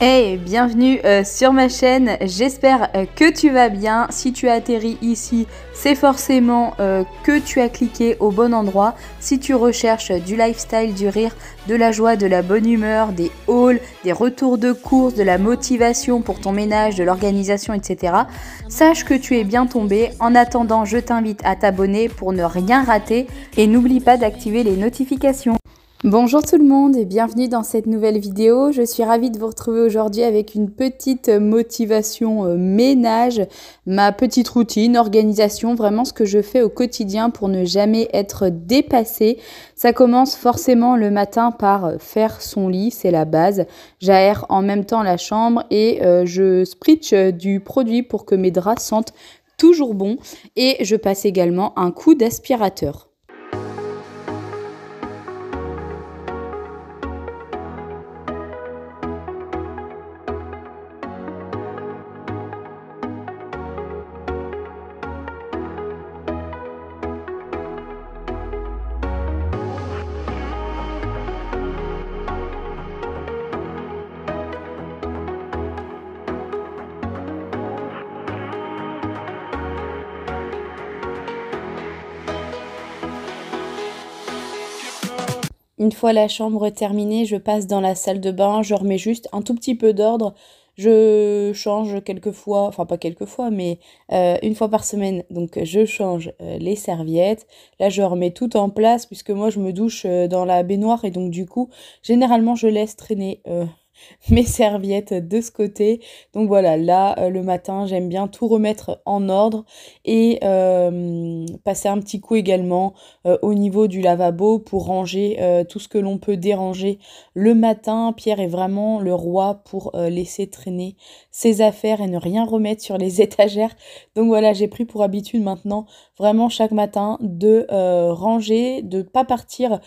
Hey, bienvenue sur ma chaîne, j'espère que tu vas bien. Si tu as atterri ici, c'est forcément que tu as cliqué au bon endroit. Si tu recherches du lifestyle, du rire, de la joie, de la bonne humeur, des hauls, des retours de course, de la motivation pour ton ménage, de l'organisation, etc. Sache que tu es bien tombé. En attendant, je t'invite à t'abonner pour ne rien rater et n'oublie pas d'activer les notifications. Bonjour tout le monde et bienvenue dans cette nouvelle vidéo. Je suis ravie de vous retrouver aujourd'hui avec une petite motivation ménage, ma petite routine, organisation, vraiment ce que je fais au quotidien pour ne jamais être dépassée. Ça commence forcément le matin par faire son lit, c'est la base. J'aère en même temps la chambre et je spritch du produit pour que mes draps sentent toujours bon et je passe également un coup d'aspirateur. Une fois la chambre terminée, je passe dans la salle de bain, je remets juste un tout petit peu d'ordre. Je change quelques fois, enfin pas quelques fois, mais une fois par semaine. Donc je change les serviettes. Là, je remets tout en place puisque moi, je me douche dans la baignoire et donc du coup, généralement, je laisse traîner mes serviettes de ce côté. Donc voilà, là, le matin, j'aime bien tout remettre en ordre et passer un petit coup également au niveau du lavabo pour ranger tout ce que l'on peut déranger le matin. Pierre est vraiment le roi pour laisser traîner ses affaires et ne rien remettre sur les étagères. Donc voilà, j'ai pris pour habitude maintenant vraiment chaque matin de ranger, de ne pas partir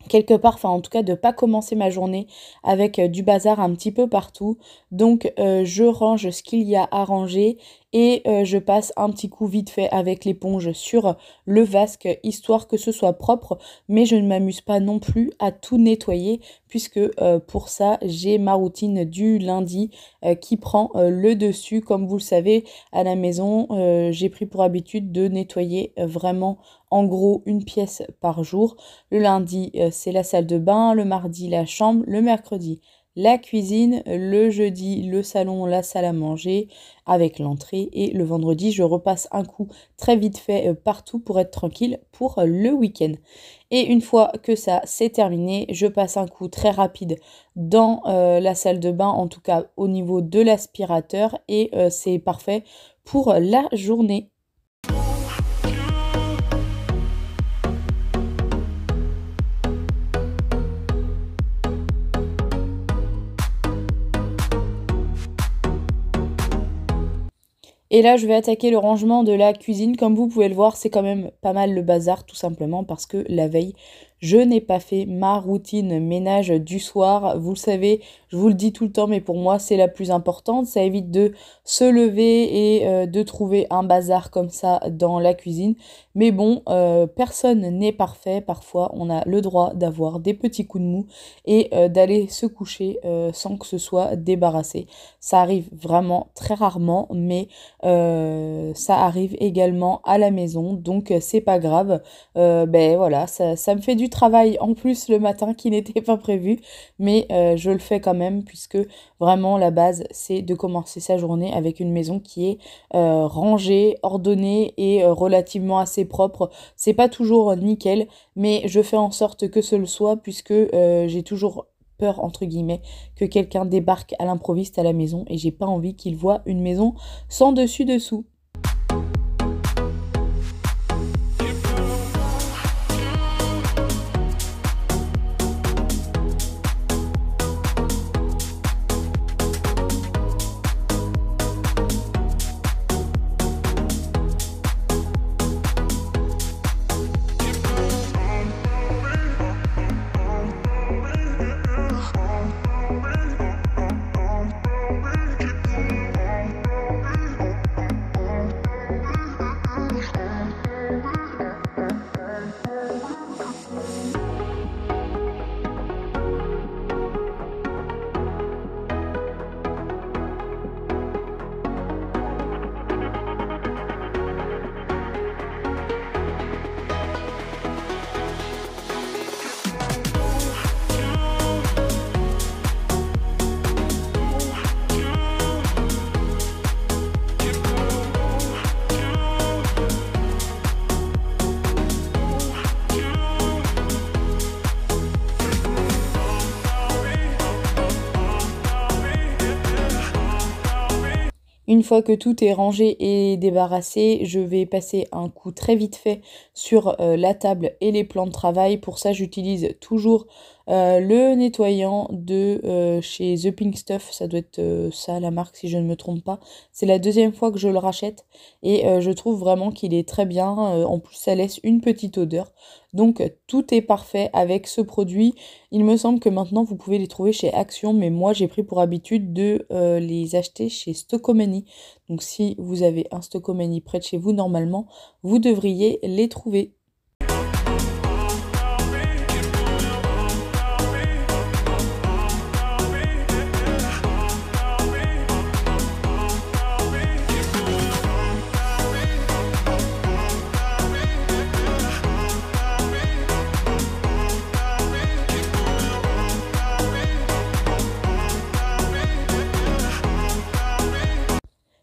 quelque part, enfin en tout cas de pas commencer ma journée avec du bazar un petit peu partout. Donc je range ce qu'il y a à ranger et je passe un petit coup vite fait avec l'éponge sur le vasque histoire que ce soit propre, mais je ne m'amuse pas non plus à tout nettoyer puisque pour ça j'ai ma routine du lundi qui prend le dessus. Comme vous le savez, à la maison j'ai pris pour habitude de nettoyer vraiment en gros une pièce par jour. Le lundi c'est la salle de bain, le mardi la chambre, le mercredi la cuisine, le jeudi le salon, la salle à manger avec l'entrée et le vendredi je repasse un coup très vite fait partout pour être tranquille pour le week-end. Et une fois que ça c'est terminé, je passe un coup très rapide dans la salle de bain, en tout cas au niveau de l'aspirateur et c'est parfait pour la journée. Et là, je vais attaquer le rangement de la cuisine. Comme vous pouvez le voir, c'est quand même pas mal le bazar, tout simplement parce que la veille, je n'ai pas fait ma routine ménage du soir. Vous le savez, je vous le dis tout le temps, mais pour moi, c'est la plus importante. Ça évite de se lever et de trouver un bazar comme ça dans la cuisine. Mais bon, personne n'est parfait. Parfois, on a le droit d'avoir des petits coups de mou et d'aller se coucher sans que ce soit débarrassé. Ça arrive vraiment très rarement, mais ça arrive également à la maison. Donc, c'est pas grave. Ben voilà, ça me fait du travail en plus le matin qui n'était pas prévu, mais je le fais quand même puisque vraiment la base c'est de commencer sa journée avec une maison qui est rangée, ordonnée et relativement assez propre. C'est pas toujours nickel, mais je fais en sorte que ce le soit puisque j'ai toujours peur entre guillemets que quelqu'un débarque à l'improviste à la maison et j'ai pas envie qu'il voit une maison sans dessus dessous. Une fois que tout est rangé et débarrassé, je vais passer un coup très vite fait sur la table et les plans de travail. Pour ça, j'utilise toujours le nettoyant de chez The Pink Stuff. Ça doit être ça la marque si je ne me trompe pas. C'est la deuxième fois que je le rachète et je trouve vraiment qu'il est très bien. En plus, ça laisse une petite odeur. Donc tout est parfait avec ce produit. Il me semble que maintenant vous pouvez les trouver chez Action, mais moi j'ai pris pour habitude de les acheter chez Stocomanie. Donc si vous avez un Stocomanie près de chez vous, normalement, vous devriez les trouver.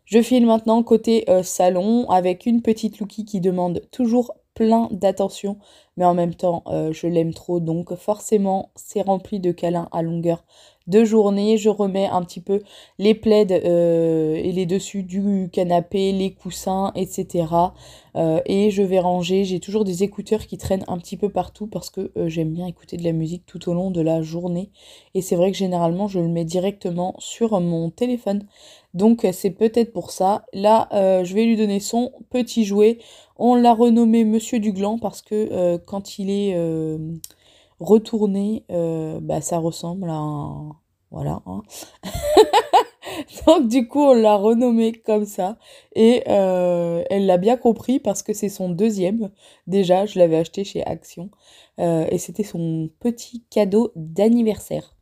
Je file maintenant côté salon avec une petite Lookie qui demande toujours plein d'attention, mais en même temps je l'aime trop, donc forcément c'est rempli de câlins à longueur de journée. Je remets un petit peu les plaids et les dessus du canapé, les coussins, etc. Et je vais ranger, j'ai toujours des écouteurs qui traînent un petit peu partout parce que j'aime bien écouter de la musique tout au long de la journée. Et c'est vrai que généralement je le mets directement sur mon téléphone. Donc c'est peut-être pour ça. Là, je vais lui donner son petit jouet. On l'a renommé Monsieur Dugland parce que quand il est retourné, bah, ça ressemble à un... Voilà. Hein. Donc du coup, on l'a renommé comme ça. Et elle l'a bien compris parce que c'est son deuxième. Déjà, je l'avais acheté chez Action. Et c'était son petit cadeau d'anniversaire.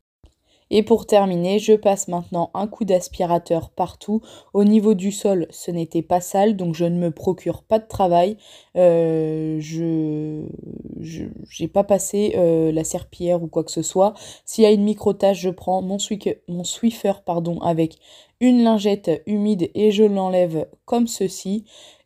Et pour terminer, je passe maintenant un coup d'aspirateur partout. Au niveau du sol, ce n'était pas sale, donc je ne me procure pas de travail. J'ai pas passé la serpillière ou quoi que ce soit. S'il y a une micro-tache, je prends mon Swiffer pardon, avec une lingette humide et je l'enlève comme ceci.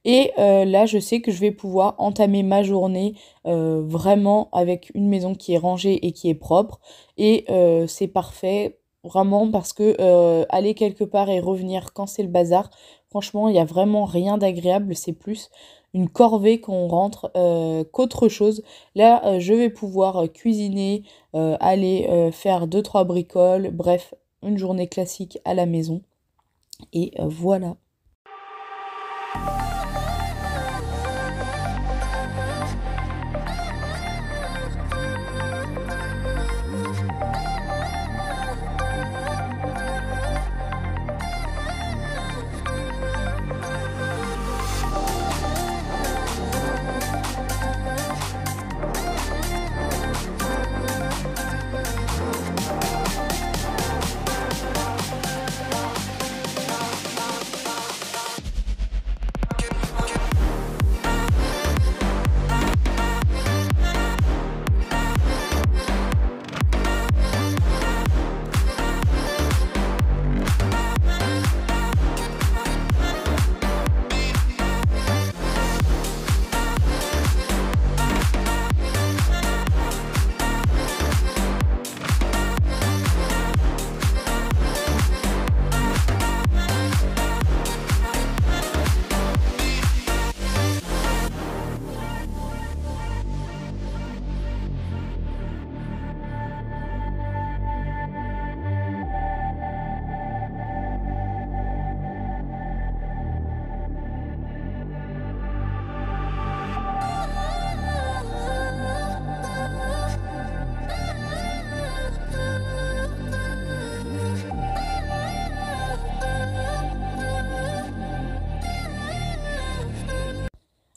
Et là, je sais que je vais pouvoir entamer ma journée vraiment avec une maison qui est rangée et qui est propre. Et c'est parfait, vraiment, parce que aller quelque part et revenir quand c'est le bazar, franchement, il n'y a vraiment rien d'agréable. C'est plus une corvée qu'on rentre qu'autre chose. Là, je vais pouvoir cuisiner, aller faire 2-3 bricoles, bref, une journée classique à la maison. Et voilà.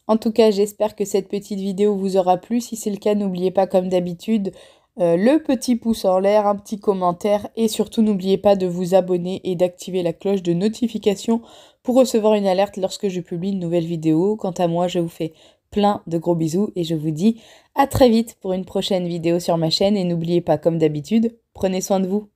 En tout cas, j'espère que cette petite vidéo vous aura plu. Si c'est le cas, n'oubliez pas, comme d'habitude, le petit pouce en l'air, un petit commentaire et surtout n'oubliez pas de vous abonner et d'activer la cloche de notification pour recevoir une alerte lorsque je publie une nouvelle vidéo. Quant à moi, je vous fais plein de gros bisous et je vous dis à très vite pour une prochaine vidéo sur ma chaîne et n'oubliez pas, comme d'habitude, prenez soin de vous.